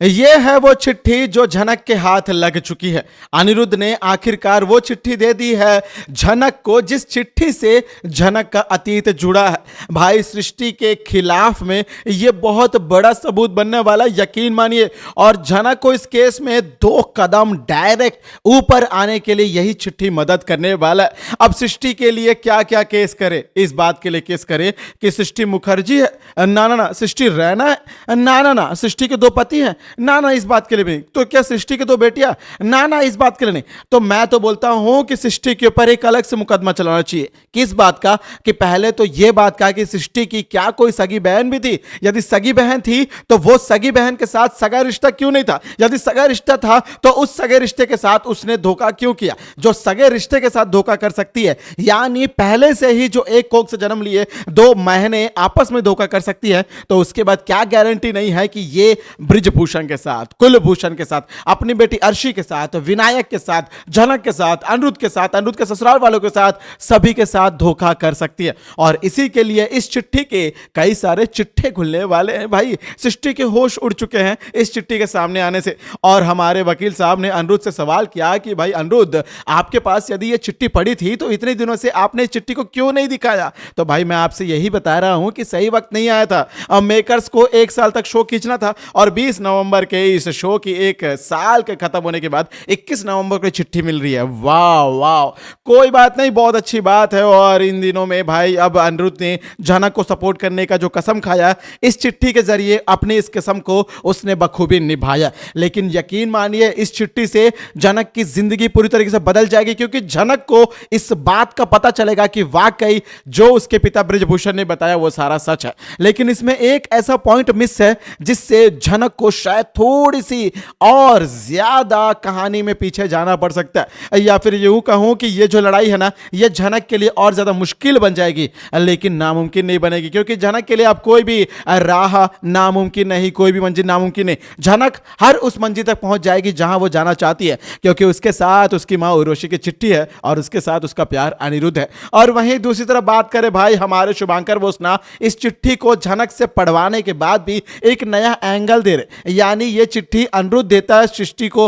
ये है वो चिट्ठी जो झनक के हाथ लग चुकी है। अनिरुद्ध ने आखिरकार वो चिट्ठी दे दी है झनक को, जिस चिट्ठी से झनक का अतीत जुड़ा है। भाई, सृष्टि के खिलाफ में ये बहुत बड़ा सबूत बनने वाला, यकीन मानिए। और झनक को इस केस में 2 कदम डायरेक्ट ऊपर आने के लिए यही चिट्ठी मदद करने वाला है। अब सृष्टि के लिए क्या क्या केस करे, इस बात के लिए केस करे कि सृष्टि मुखर्जी है, ना, सृष्टि रैना है, ना, सृष्टि के 2 पति हैं, ना, इस बात के लिए भी। तो क्या सृष्टि की 2 बेटियां, ना, इस बात के लिए नहीं। तो मैं तो बोलता हूं कि सृष्टि के ऊपर एक अलग से मुकदमा चलाना चाहिए। किस बात का? कि पहले तो यह बात का कि सृष्टि की क्या कोई सगी बहन भी थी? यदि सगी बहन थी तो वो सगी बहन के साथ सगा रिश्ता क्यों नहीं था? यदि सगा रिश्ता था तो उस सगे रिश्ते के साथ उसने धोखा क्यों किया? जो सगे रिश्ते के साथ धोखा कर सकती है, यानी पहले से ही जो एक कोख से जन्म लिए 2 महीने आपस में धोखा कर सकती है, तो उसके बाद क्या गारंटी नहीं है कि ये ब्रिजभूषण के साथ, कुलभूषण के साथ, अपनी बेटी अर्शी के साथ, विनायक के साथ, झनक के साथ, अनिरुद्ध के साथ, अनिरुद्ध के ससुराल वालों के साथ, सभी के साथ धोखा कर सकती है। और इसी के लिए इस चिट्ठी के कई सारे चिट्ठे खुलने वाले हैं। भाई, सृष्टि के होश उड़ चुके हैं इस चिट्ठी के सामने आने से। और हमारे वकील साहब ने अनिरुद्ध से सवाल किया कि भाई अनिरुद्ध, आपके पास यदि ये चिट्ठी पड़ी थी तो इतने दिनों से आपने इस चिट्ठी को क्यों नहीं दिखाया? तो भाई, मैं आपसे यही बता रहा हूं कि सही वक्त नहीं आया था। अब मेकर्स को 1 साल तक शो खींचना था और 20 नवंबर के इस शो की 1 साल के खत्म होने के बाद 21 नवंबर को चिट्ठी मिल रही है। वाह वाह, कोई बात नहीं, बहुत अच्छी बात है। और इन दिनों में भाई अब अनिरुद्ध ने झनक को सपोर्ट करने का जो कसम खाया, इस चिट्ठी के जरिए अपनी इस कसम को उसने बखूबी निभाया। लेकिन यकीन मानिए, इस चिट्ठी से झनक की जिंदगी पूरी तरीके से बदल जाएगी, क्योंकि झनक को इस बात का पता चलेगा कि वाकई जो उसके पिता ब्रिजभूषण ने बताया वो सारा सच है। लेकिन इसमें एक ऐसा पॉइंट मिस है जिससे झनक को शायद थोड़ी सी और ज्यादा कहानी में पीछे जाना पड़ सकता है, या फिर यूं कहूं कि ये जो लड़ाई है ना, ये झनक के लिए और ज्यादा मुश्किल बन जाएगी, लेकिन नामुमकिन नहीं बनेगी। क्योंकि झनक के लिए अब कोई भी राह नामुमकिन नहीं, कोई भी मंजिल नामुमकिन नहीं। झनक हर उस मंजिल तक पहुंच जाएगी जहां वो जाना चाहती है, क्योंकि उसके साथ उसकी मां उर्वशी की चिट्ठी है और उसके साथ उसका प्यार अनिरुद्ध है। और वहीं दूसरी तरफ बात करें भाई हमारे शुभांकर बोसना, इस चिट्ठी को झनक से पढ़वाने के बाद भी एक नया एंगल दे रहे। यानी ये चिट्ठी अनिरुद्ध देता है सृष्टि को,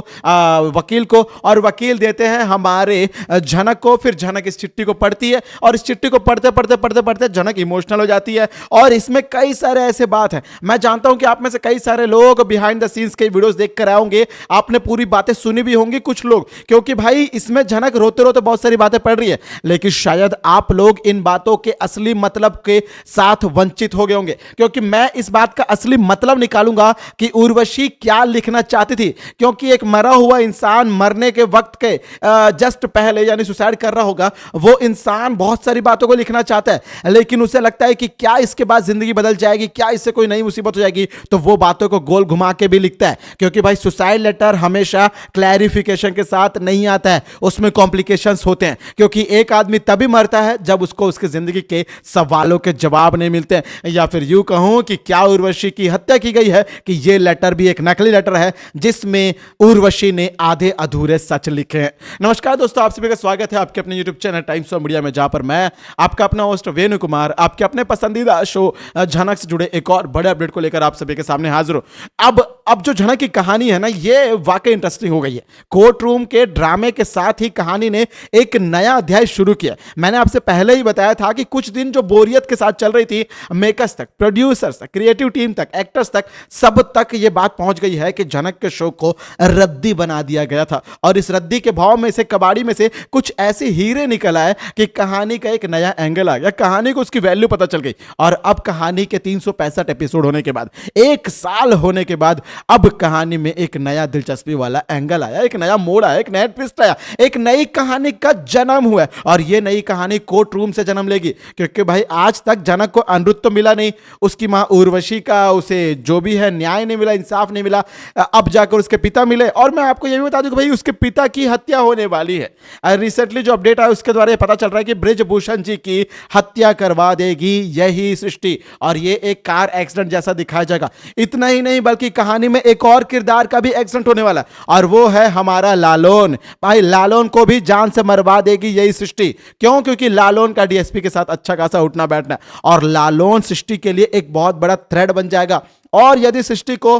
वकील को, और वकील देते हैं हमारे झनक को। फिर झनक इस चिट्ठी को पढ़ती है और इस चिट्ठी को पढ़ते पढ़ते झनक इमोशनल हो जाती है। और इसमें कई सारे ऐसे बात हैं, मैं जानता हूं कि आप में से कई सारे लोग बिहाइंड द सीन्स के वीडियोस देख कर आओगे, आपने पूरी बातें सुनी भी होंगी कुछ लोग, क्योंकि भाई इसमें झनक रोते रोते बहुत सारी बातें पढ़ रही है। लेकिन शायद आप लोग इन बातों के असली मतलब के साथ वंचित हो गए होंगे, क्योंकि मैं इस बात का असली मतलब निकालूंगा कि उर्वशी क्या लिखना चाहती थी। क्योंकि एक मरा हुआ इंसान मरने के वक्त के जस्ट पहले, यानी सुसाइड कर रहा होगा, वो इंसान बहुत सारी बातों को लिखना चाहता है, लेकिन उसे लगता है कि क्या इसके बाद जिंदगी बदल जाएगी, क्या इससे कोई नई मुसीबत हो जाएगी, तो वो बातों को गोल घुमा के भी लिखता है। क्योंकि भाई सुसाइड लेटर हमेशा क्लैरिफिकेशन के साथ नहीं आता है, उसमें कॉम्प्लिकेशंस होते हैं। क्योंकि एक आदमी तभी मरता है जब उसको उसकी जिंदगी के सवालों के जवाब नहीं मिलते हैं। या फिर यूं कहूं कि क्या उर्वशी की हत्या की गई है, कि यह लेटर भी एक नकली लेटर है जिसमें उर्वशी ने आधे अधूरे सच लिखे हैं। नमस्कार दोस्तों, आप सभी का स्वागत है आपके अपने YouTube channel times of media में, जहां पर मैं आपका अपना होस्ट वेणु कुमार आपके अपने पसंदीदा शो झनक से जुड़े एक और बड़े अपडेट को लेकर आप सभी के सामने हाजिर हूं। अब जो झनक की कहानी है ना, ये वाकई इंटरेस्टिंग हो गई है। कोर्ट रूम के ड्रामे के साथ ही कहानी ने एक नया अध्याय शुरू किया। मैंने आपसे पहले ही बताया था कि कुछ दिन जो बोरियत के साथ चल रही थी, मेकर्स तक, प्रोड्यूसर्स तक, क्रिएटिव टीम तक, एक्टर्स तक, सब तक ये बात पहुंच गई है कि झनक के शो को रद्दी बना दिया गया था। और इस रद्दी के भाव में से, कबाड़ी में से कुछ ऐसे हीरे निकल आए कि कहानी का एक नया एंगल आ गया, कहानी को उसकी वैल्यू पता चल गई। और अब कहानी के 365 एपिसोड होने के बाद, 1 साल होने के बाद, अब कहानी में एक नया दिलचस्पी वाला एंगल आया, एक नया मोड़ आया, एक नया ट्विस्ट आया, एक नई कहानी का जन्म हुआ। और यह नई कहानी कोर्ट रूम से जन्म लेगी, क्योंकि भाई आज तक झनक को अनिरुद्ध तो मिला नहीं, उसकी मां उर्वशी का उसे जो भी है न्याय नहीं मिला, इंसाफ नहीं मिला। अब जाकर उसके पिता मिले, और मैं आपको यह भी बता दूं कि भाई उसके पिता की हत्या होने वाली है। रिसेंटली जो अपडेट आया उसके द्वारा पता चल रहा है कि ब्रिजभूषण जी की हत्या करवा देगी यही सृष्टि, और ये एक कार एक्सीडेंट जैसा दिखाया जाएगा। इतना ही नहीं, बल्कि कहानी में एक और किरदार का भी एक्सीडेंट होने वाला है, और वो है हमारा लालोन। भाई लालोन को भी जान से मरवा देगी यही सृष्टि। क्यों? क्योंकि लालोन का डीएसपी के साथ अच्छा खासा उठना बैठना है, और लालोन सृष्टि के लिए एक बहुत बड़ा थ्रेड बन जाएगा। और यदि सृष्टि को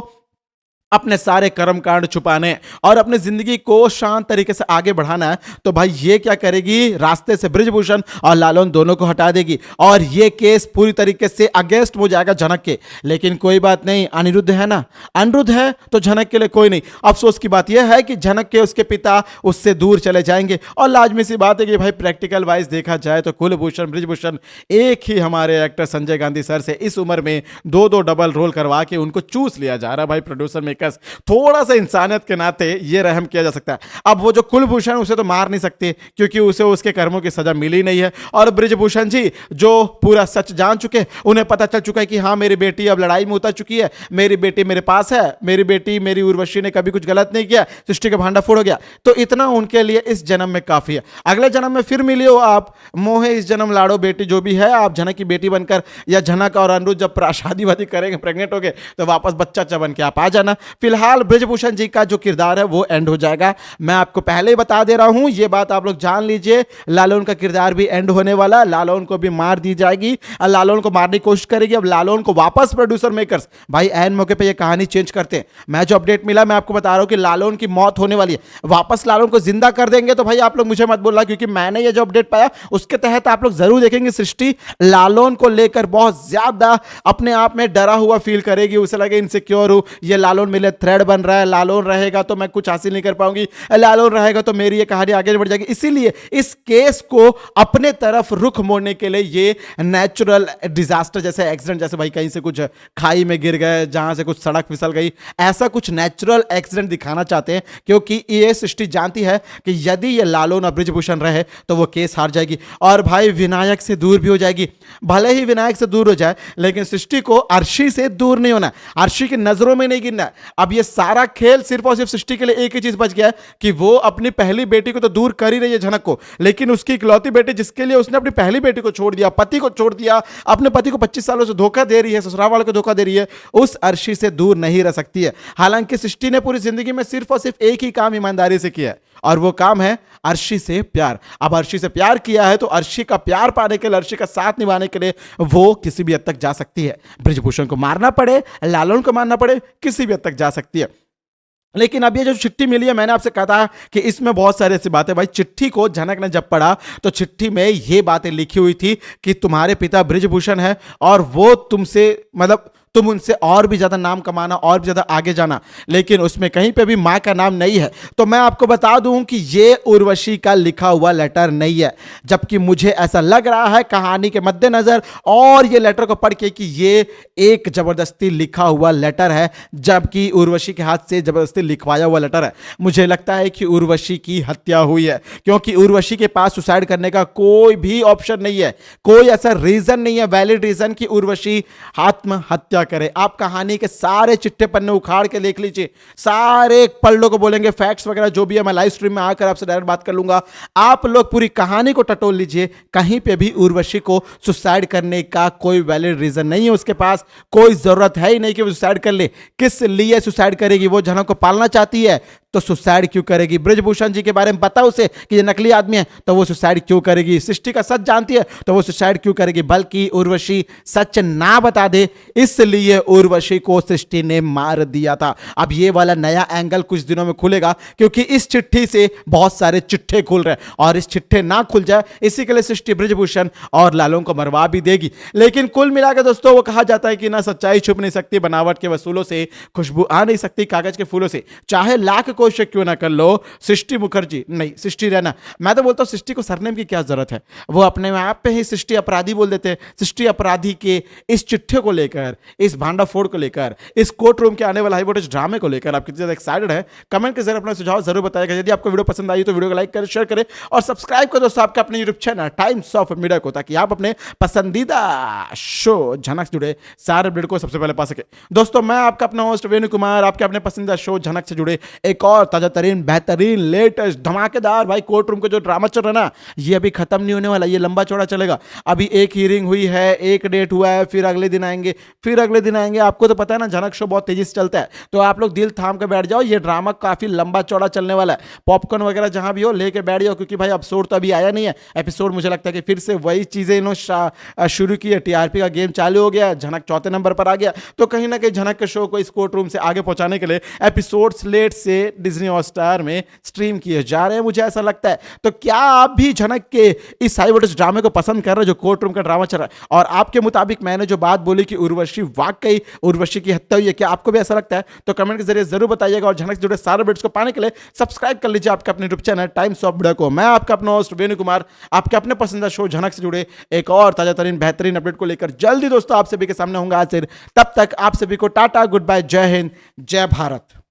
अपने सारे कर्मकांड छुपाने और अपनी जिंदगी को शांत तरीके से आगे बढ़ाना है, तो भाई ये क्या करेगी, रास्ते से बृजभूषण और लालून दोनों को हटा देगी और ये केस पूरी तरीके से अगेंस्ट हो जाएगा झनक के। लेकिन कोई बात नहीं, अनिरुद्ध है ना, अनिरुद्ध है तो झनक के लिए कोई नहीं। अफसोस की बात यह है कि झनक के उसके पिता उससे दूर चले जाएंगे और लाजमी सी बात है कि भाई प्रैक्टिकल वाइज देखा जाए तो कुलभूषण बृजभूषण एक ही हमारे एक्टर संजय गांधी सर से इस उम्र में दो दो डबल रोल करवा के उनको चूस लिया जा रहा है। भाई प्रोड्यूसर मेकर्स, थोड़ा सा इंसानियत के नाते ये रहम किया जा सकता है। अब वो जो कुलभूषण, उसे तो मार नहीं सकते क्योंकि उसे उसके कर्मों की सजा मिली नहीं है, और बृजभूषण जी जो पूरा सच जान चुके, उन्हें पता चल चुका है कि हाँ मेरी बेटी अब लड़ाई में उतर चुकी है, मेरी बेटी मेरे पास है, मेरी बेटी मेरी उर्वशी ने कभी कुछ गलत नहीं किया, सृष्टि का भांडा फोड़ हो गया, तो इतना उनके लिए इस जन्म में काफी है। अगले जन्म में फिर मिलियो आप, मोहे इस जन्म लाड़ो बेटी, जो भी है आप झनक की बेटी बनकर, या झनक और अनिरुद्ध जब शादी वादी करेंगे, प्रेग्नेंट हो गए, तो वापस बच्चा बन के आप आ जाना। फिलहाल बृजभूषण जी का जो किरदार है वो एंड हो जाएगा। मैं आपको पहले ही बता दे रहा हूं, ये बात आप लोग जान लीजिए, लालून का किरदार भी एंड होने वाला है, लालून को भी मार दी जाएगी, लालून को मारने की कोशिश करेगी। अब लालून को वापस प्रोड्यूसर मेकर्स भाई एन मौके पे ये कहानी चेंज करते हैं। मैं जो अपडेट मिला मैं आपको बता रहा हूं कि लालून की मौत होने वाली है, वापस लालून को जिंदा कर देंगे। तो भाई आप लोग मुझे मत बोलना, क्योंकि मैंने ये जो अपडेट पाया उसके तहत आप लोग जरूर देखेंगे सृष्टि लालून को लेकर बहुत ज्यादा अपने आप में डरा हुआ फील करेगी, उसे लगे इनसिक्योर हूं, ये लालून मेरे थ्रेड बन रहा है, लालून रहेगा तो मैं कुछ हासिल नहीं कर पाऊंगी, लालून रहेगा तो मेरी ये कहानी आगे बढ़ जाएगी। इसीलिए इस केस को अपने तरफ रुख मोड़ने के लिए ये नेचुरल डिजास्टर जैसे एक्सीडेंट, जैसे भाई कहीं से कुछ खाई में गिर गए, जहां से कुछ सड़क फिसल गई, ऐसा कुछ नेचुरल एक्सीडेंट दिखाना चाहते हैं, क्योंकि ये सृष्टि जानती है कि यदि ये लालून और बृजभूषण रहे तो वो केस हार जाएगी और भाई विनायक से दूर भी हो जाएगी। भले ही विनायक से दूर हो जाए, लेकिन सृष्टि को अर्शी से दूर नहीं होना, अर्शी की नजरों में नहीं गिरना। अब ये सारा खेल सिर्फ और सिर्फ सृष्टि के लिए एक ही चीज बच गया है कि वो अपनी पहली बेटी को तो दूर कर ही रही है झनक को, लेकिन उसकी इकलौती बेटी जिसके लिए उसने अपनी पहली बेटी को छोड़ दिया, पति को छोड़ दिया, अपने पति को 25 सालों से धोखा दे रही है, ससुराल वालों को धोखा दे रही है, उस अर्शी से दूर नहीं रह सकती है। हालांकि सृष्टि ने पूरी जिंदगी में सिर्फ और सिर्फ एक ही काम ईमानदारी से किया है, और वो काम है अर्शी से प्यार। अब अर्शी से प्यार किया है तो अर्शी का प्यार पाने के लिए, अर्शी का साथ निभाने के लिए वो किसी भी हद तक जा सकती है। बृजभूषण को मारना पड़े, लालून को मारना पड़े, किसी भी हद तक जा सकती है। लेकिन अब ये जो चिट्ठी मिली है, मैंने आपसे कहा था कि इसमें बहुत सारी ऐसी बातें, भाई चिट्ठी को झनक ने जब पढ़ा तो चिट्ठी में ये बातें लिखी हुई थी कि तुम्हारे पिता बृजभूषण है और वो तुमसे, मतलब तुम उनसे और भी ज्यादा नाम कमाना, और भी ज्यादा आगे जाना, लेकिन उसमें कहीं पे भी मां का नाम नहीं है। तो मैं आपको बता दूं कि ये उर्वशी का लिखा हुआ लेटर नहीं है, जबकि मुझे ऐसा लग रहा है कहानी के मद्देनजर और ये लेटर को पढ़ के कि ये एक जबरदस्ती लिखा हुआ लेटर है, जबकि उर्वशी के हाथ से जबरदस्ती लिखवाया हुआ लेटर है। मुझे लगता है कि उर्वशी की हत्या हुई है, क्योंकि उर्वशी के पास सुसाइड करने का कोई भी ऑप्शन नहीं है, कोई ऐसा रीजन नहीं है, वैलिड रीजन कि उर्वशी आत्महत्या करे। आप कहानी के सारे चिट्ठे पन्ने उखाड़ के देख लीजिए, सारे पल्लों को बोलेंगे, फैक्ट्स वगैरह जो भी है मैं लाइव स्ट्रीम में आकर आपसे डायरेक्ट बात कर लूंगा। आप लोग पूरी कहानी को टटोल लीजिए, कहीं पे भी उर्वशी को सुसाइड करने का कोई वैलिड रीजन नहीं है, उसके पास कोई जरूरत है ही नहीं कि वो सुसाइड कर ले। किस लिए सुसाइड करेगी? वो झनक को पालना चाहती है तो सुसाइड क्यों करेगी? बृजभूषण जी के बारे में पता उसे कि ये नकली आदमी है तो वो सुसाइड क्यों करेगी? सृष्टि का सच जानती है तो वो सुसाइड क्यों करेगी? बल्कि उर्वशी सच ना बता दे इसलिए उर्वशी को सृष्टि ने मार दिया था। अब ये वाला नया एंगल कुछ दिनों में खुलेगा, क्योंकि इस चिट्ठी से बहुत सारे चिट्ठे खुल रहे हैं और इस चिट्ठे ना खुल जाए इसी के लिए सृष्टि बृजभूषण और लालून को मरवा भी देगी। लेकिन कुल मिलाकर दोस्तों वो कहा जाता है कि ना सच्चाई छुप नहीं सकती, बनावट के वसूलों से खुशबू आ नहीं सकती कागज के फूलों से, चाहे लाख कोशिश क्यों ना कर लो। सृष्टि मुखर्जी नहीं, सृष्टि रहना। मैं तो बोलता हूं सृष्टि को सरनेम की क्या जरूरत है, वो अपने आप पे ही सृष्टि अपराधी बोल देते हैं। सृष्टि अपराधी के इस चिट्ठे को लेकर, इस भांडा फोड़ को लेकर, इस कोर्ट रूम के आने वाला हाई वोल्टेज ड्रामे को लेकर आप कितने ज्यादा एक्साइटेड है, कमेंट के जरिए अपना सुझाव जरूर बताएगा। यदि आपको वीडियो पसंद आई तो वीडियो को लाइक करें, शेयर करें और सब्सक्राइब करें दोस्तों आपके अपने YouTube channel times of media को, ताकि आप अपने पसंदीदा शो झनक से जुड़े सारे अपडेट को सबसे पहले पा सके। दोस्तों मैं आपका अपना होस्ट वेणु कुमार, आपके अपने पसंदीदा शो झनक से जुड़े एक और ताजा तरीन, बेहतरीन, लेटेस्ट, धमाकेदार भाई कोर्ट रूम का जो ड्रामा चल रहा है ना, ये अभी खत्म नहीं होने वाला, ये लंबा चौड़ा चलेगा। अभी एक हियरिंग हुई है, एक डेट हुआ है, फिर अगले दिन आएंगे, फिर अगले दिन आएंगे। आपको तो पता है ना झनक शो बहुत तेजी से चलता है, तो आप लोग दिल थाम के बैठ जाओ, ये ड्रामा काफी लंबा चौड़ा चलने वाला है। पॉपकॉर्न वगैरह जहां भी हो लेके बैठ जाओ, क्योंकि भाई एपिसोड तो अभी आया नहीं है। एपिसोड मुझे लगता है कि फिर से वही चीजें इन्होंने शुरू की है, टीआरपी का गेम चालू हो गया, झनक चौथे नंबर पर आ गया, तो कहीं ना कहीं झनक के शो को इस कोर्ट रूम से आगे पहुंचाने के लिए एपिसोड स्लेट से डिज्नी हॉटस्टार में स्ट्रीम किए जा रहे हैं, मुझे ऐसा लगता है। तो क्या आप भी झनक के इस हाई वोल्टेज ड्रामे को पसंद कर रहे हो जो कोर्ट रूम का ड्रामा चल रहा है? और आपके मुताबिक मैंने जो बात बोली कि उर्वशी वाकई उर्वशी की हत्या हुई है, क्या आपको भी ऐसा लगता है? तो कमेंट के जरिए जरूर बताइएगा। और झनक से जुड़े सारे अपडेट्स को पाने के लिए सब्सक्राइब कर लीजिए आपके अपने YouTube channel times of India को। मैं आपका अपना होस्ट वेणु कुमार, आपके अपने पसंदीदा शो झनक से जुड़े एक और ताजा तरीन बेहतरीन अपडेट को लेकर जल्दी दोस्तों आप सभी के सामने होंगे हाजिर। तब तक आप सभी को टाटा, गुड बाय, जय हिंद, जय भारत।